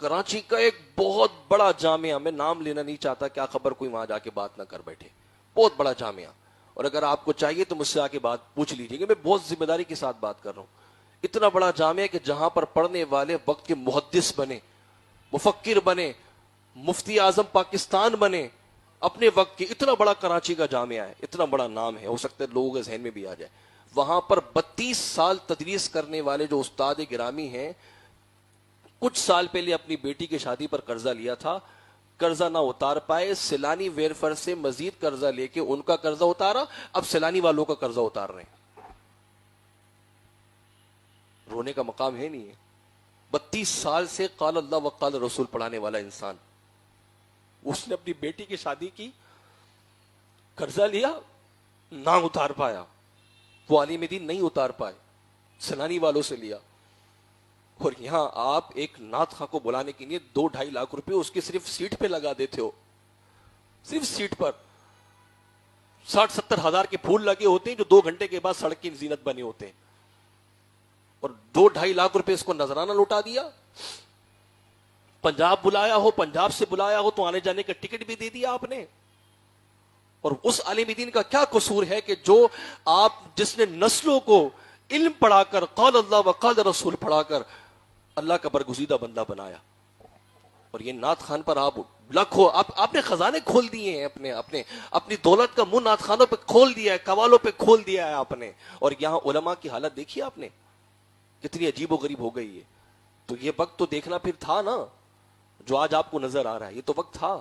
کراچی کا ایک بہت بڑا جامعہ، میں نام لینا نہیں چاہتا، کیا خبر کوئی وہاں جا کے بات نہ کر بیٹھے، بہت بڑا جامعہ، اور اگر آپ کو چاہیے تو مجھ سے آ کے بات پوچھ لیجیے کہ میں بہت ذمہ داری کے ساتھ بات کر رہا ہوں. اتنا بڑا جامعہ کہ جہاں پر پڑھنے والے وقت کے محدث بنے، مفکر بنے، مفتی اعظم پاکستان بنے اپنے وقت کے، اتنا بڑا کراچی کا جامعہ ہے، اتنا بڑا نام ہے، ہو سکتا ہے لوگوں کے ذہن میں بھی آ جائے. وہاں پر 32 سال تدریس کرنے والے جو استاد گرامی ہیں، کچھ سال پہلے اپنی بیٹی کی شادی پر قرضہ لیا تھا، قرضہ نہ اتار پائے، سیلانی ویرفر سے مزید قرضہ لے کے ان کا قرضہ اتارا، اب سیلانی والوں کا قرضہ اتار رہے ہیں. رونے کا مقام ہے نہیں ہے. 32 سال سے قال اللہ و قال رسول پڑھانے والا انسان، اس نے اپنی بیٹی کی شادی کی، قرضہ لیا، نہ اتار پایا، وہ عالم دین نہیں اتار پائے، سیلانی والوں سے لیا. اور یہاں آپ ایک نعت خواہ کو بلانے کے لیے 2-2.5 لاکھ روپے اس کی صرف سیٹ پہ لگا دیتے ہو، صرف سیٹ پر 60-70 ہزار کے پھول لگے ہوتے ہیں جو 2 گھنٹے کے بعد سڑک کی زینت بنے ہوتے ہیں، اور 2-2.5 لاکھ روپے اس کو نذرانہ لوٹا دیا. پنجاب بلایا ہو، پنجاب سے بلایا ہو تو آنے جانے کا ٹکٹ بھی دے دیا آپ نے. اور اس عالم دین کا کیا قصور ہے کہ جو آپ، جس نے نسلوں کو علم پڑھا کر، قال اللہ و قال رسول پڑھا کر اللہ کا برگزیدہ بندہ بنایا، اور یہ نعت خان پر آپ لاکھوں، آپ نے خزانے کھول دیے ہیں، اپنی دولت کا منہ نعت خانوں پہ کھول دیا ہے، قوالوں پہ کھول دیا ہے آپ نے. اور یہاں علماء کی حالت دیکھی آپ نے کتنی عجیب و غریب ہو گئی ہے. تو یہ وقت تو دیکھنا پھر تھا نا، جو آج آپ کو نظر آ رہا ہے، یہ تو وقت تھا.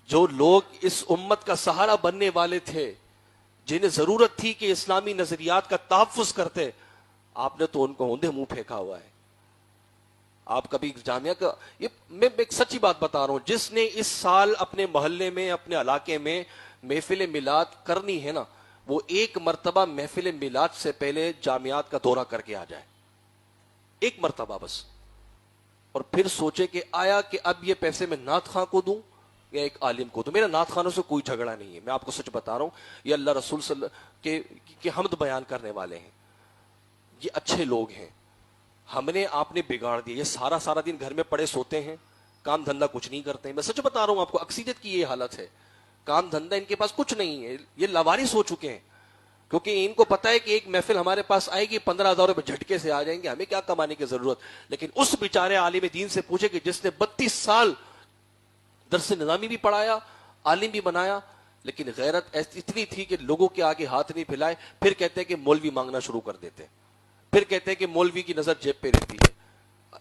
جو لوگ اس امت کا سہارا بننے والے تھے، جنہیں ضرورت تھی کہ اسلامی نظریات کا تحفظ کرتے، آپ نے تو ان کو اوندھے منہ پھینکا ہوا ہے. آپ کبھی جامعہ کا، یہ میں ایک سچی بات بتا رہا ہوں، جس نے اس سال اپنے محلے میں، اپنے علاقے میں محفل میلاد کرنی ہے نا، وہ ایک مرتبہ محفل میلاد سے پہلے جامعات کا دورہ کر کے آ جائے، ایک مرتبہ بس، اور پھر سوچے کہ آیا کہ اب یہ پیسے میں نعت خواہ کو دوں یا ایک عالم کو دوں. میرا نعت خانوں سے کوئی جھگڑا نہیں ہے، میں آپ کو سچ بتا رہا ہوں. یہ اللہ رسول صلی اللہ کے حمد بیان کرنے والے ہیں، یہ اچھے لوگ ہیں. ہم نے، آپ نے بگاڑ دیا. یہ سارا دن گھر میں پڑے سوتے ہیں، کام دھندا کچھ نہیں کرتے ہیں. میں سچ بتا رہا ہوں آپ کو، اکثریت کی یہ حالت ہے، کام دھندا ان کے پاس کچھ نہیں ہے. یہ لاوارث ہو چکے ہیں، کیونکہ ان کو پتا ہے کہ ایک محفل ہمارے پاس آئے گی، 15,000 روپے جھٹکے سے آ جائیں گے، ہمیں کیا کمانے کی ضرورت. لیکن اس بیچارے عالم دین سے پوچھے کہ جس نے 32 سال درس نظامی بھی پڑھایا، عالم بھی بنایا، لیکن غیرت اتنی تھی کہ لوگوں کے آگے ہاتھ نہیں پھیلائے. پھر کہتے ہیں کہ مولوی مانگنا شروع کر دیتے، پھر کہتے ہیں کہ مولوی کی نظر جیب پہ رہتی ہے.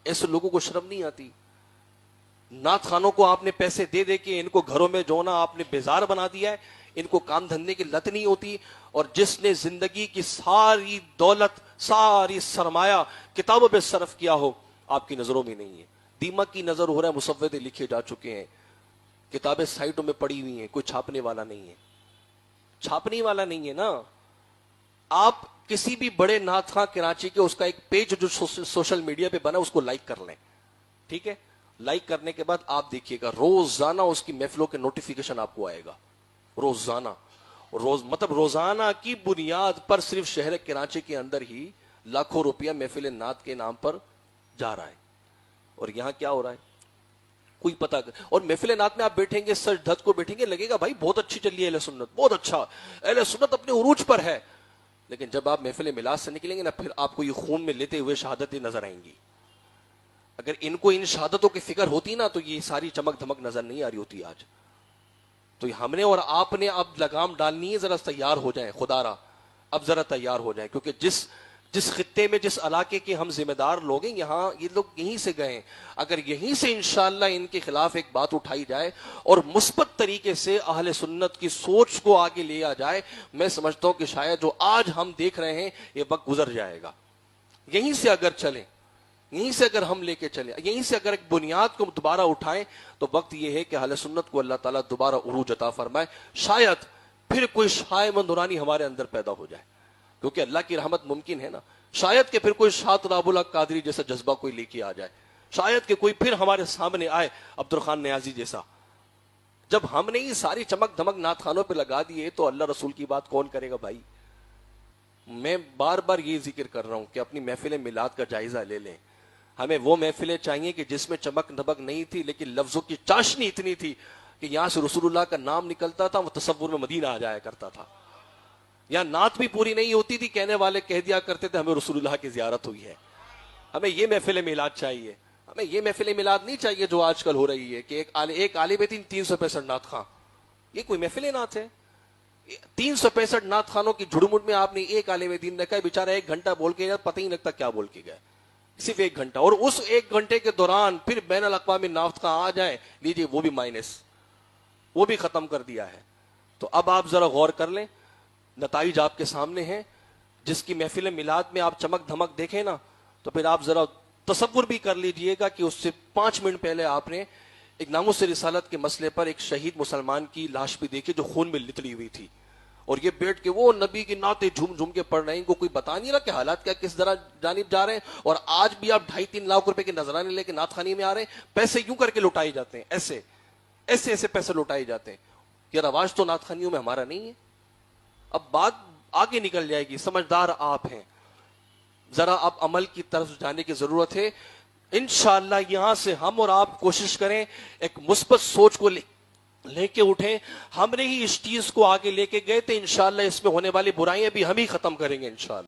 ایسے لوگوں کو شرم نہیں آتی؟ نعت خانوں کو آپ نے پیسے دے دے کے ان کو گھروں میں جو نا آپ نے بیزار بنا دیا ہے، ان کو کام دھندے کی لت نہیں ہوتی. اور جس نے زندگی کی ساری دولت، ساری سرمایہ کتابوں پہ صرف کیا ہو، آپ کی نظروں میں نہیں ہے. دیمک کی نظر ہو رہا ہے، مسودے لکھے جا چکے ہیں، کتابیں سائٹوں میں پڑی ہوئی ہیں، کوئی چھاپنے والا نہیں ہے. چھاپنے والا نہیں ہے نا. آپ کسی بھی بڑے نعت خواہ کراچی کے، اس کا ایک پیج جو سوشل میڈیا پہ بنا، اس کو لائک کر لیں، ٹھیک ہے؟ لائک کرنے کے بعد آپ دیکھیے گا روزانہ اس کی محفلوں کے نوٹیفیکیشن آپ کو آئے گا، روزانہ. مطلب روزانہ کی بنیاد پر صرف شہر کراچی کے اندر ہی لاکھوں روپیہ محفل نعت کے نام پر جا رہا ہے. اور یہاں کیا ہو رہا ہے کوئی پتہ. اور محفل نعت میں آپ بیٹھیں گے، سچ دھج کو بیٹھیں گے، لگے گا بھائی بہت اچھی چلی ہے اہل سنت، بہت اچھا، اہل سنت اپنے عروج پر ہے. لیکن جب آپ محفل میلاد سے نکلیں گے نا، پھر آپ کو یہ خون میں لیتے ہوئے شہادتیں نظر آئیں گی. اگر ان کو ان شہادتوں کی فکر ہوتی نا، تو یہ ساری چمک دھمک نظر نہیں آ رہی ہوتی آج. تو ہم نے اور آپ نے اب لگام ڈالنی ہے. ذرا تیار ہو جائیں، خدا را اب ذرا تیار ہو جائیں، کیونکہ جس خطے میں، جس علاقے کے ہم ذمہ دار لوگ ہیں، یہاں یہ لوگ یہیں سے گئے ہیں. اگر یہیں سے انشاءاللہ ان کے خلاف ایک بات اٹھائی جائے اور مثبت طریقے سے اہل سنت کی سوچ کو آگے لیا جائے، میں سمجھتا ہوں کہ شاید جو آج ہم دیکھ رہے ہیں یہ وقت گزر جائے گا. یہیں سے اگر چلیں، یہیں سے اگر ہم لے کے چلیں، یہیں سے اگر ایک بنیاد کو دوبارہ اٹھائیں، تو وقت یہ ہے کہ اہل سنت کو اللہ تعالیٰ دوبارہ عروج عطا فرمائے. شاید پھر کوئی شاہ نورانی ہمارے اندر پیدا ہو جائے، کیونکہ اللہ کی رحمت ممکن ہے نا. شاید کہ پھر کوئی شاہ راب الحق قادری جیسا جذبہ کوئی لے کے آ جائے، شاید کہ کوئی پھر ہمارے سامنے آئے عبد الرحمن نیازی جیسا. جب ہم نے یہ ساری چمک دھمک نعت خانوں پہ لگا دیے تو اللہ رسول کی بات کون کرے گا بھائی؟ میں بار بار یہ ذکر کر رہا ہوں کہ اپنی محفل میلاد کا جائزہ لے لیں. ہمیں وہ محفلیں چاہیے کہ جس میں چمک دمک نہیں تھی لیکن لفظوں کی چاشنی اتنی تھی کہ یہاں سے رسول اللہ کا نام نکلتا تھا وہ تصور میں مدینہ آ جایا کرتا تھا. یہاں نعت بھی پوری نہیں ہوتی تھی, کہنے والے کہہ دیا کرتے تھے ہمیں رسول اللہ کی زیارت ہوئی ہے. ہمیں یہ محفل میلاد چاہیے. ہمیں یہ محفل میلاد نہیں چاہیے جو آج کل ہو رہی ہے کہ ایک عالم دین 365 نعت خواں. یہ کوئی محفل نعت ہے؟ 365 نعت خانوں کی جھڑمٹ میں آپ نے ایک عالم دین رکھا ہے, بیچارہ 1 گھنٹہ بول کے گیا, پتہ ہی نہیں لگتا کیا بول کے گیا, صرف 1 گھنٹہ. اور اس 1 گھنٹے کے دوران پھر بین الاقوامی نعت خواں آ جائیں, لیجیے وہ بھی مائنس, وہ بھی ختم کر دیا ہے. تو اب آپ ذرا غور کر لیں, نتائج آپ کے سامنے ہیں. جس کی محفل میلاد میں آپ چمک دھمک دیکھیں نا, تو پھر آپ ذرا تصور بھی کر لیجئے گا کہ اس سے 5 منٹ پہلے آپ نے ایک ناموس رسالت کے مسئلے پر ایک شہید مسلمان کی لاش بھی دیکھی جو خون میں لتڑی ہوئی تھی, اور یہ بیٹھ کے وہ نبی کی نعتیں جھوم جھوم کے پڑھ رہے ہیں. ان کو کوئی بتا نہیں رہا کہ حالات کیا کس طرح جانب جا رہے ہیں. اور آج بھی آپ 2.5-3 لاکھ روپے کے نذرانے لے کے نعت خوانی میں آ رہے ہیں, پیسے یوں کر کے لوٹائے جاتے ہیں, ایسے ایسے پیسے لوٹائے جاتے ہیں. یہ رواج تو نعت خوانیوں میں ہمارا نہیں ہے. اب بات آگے نکل جائے گی, سمجھدار آپ ہیں, ذرا اب عمل کی طرف جانے کی ضرورت ہے. انشاءاللہ یہاں سے ہم اور آپ کوشش کریں ایک مثبت سوچ کو لے کے اٹھیں. ہم نے ہی اس چیز کو آگے لے کے گئے تھے, انشاءاللہ اس میں ہونے والی برائیاں بھی ہم ہی ختم کریں گے انشاءاللہ.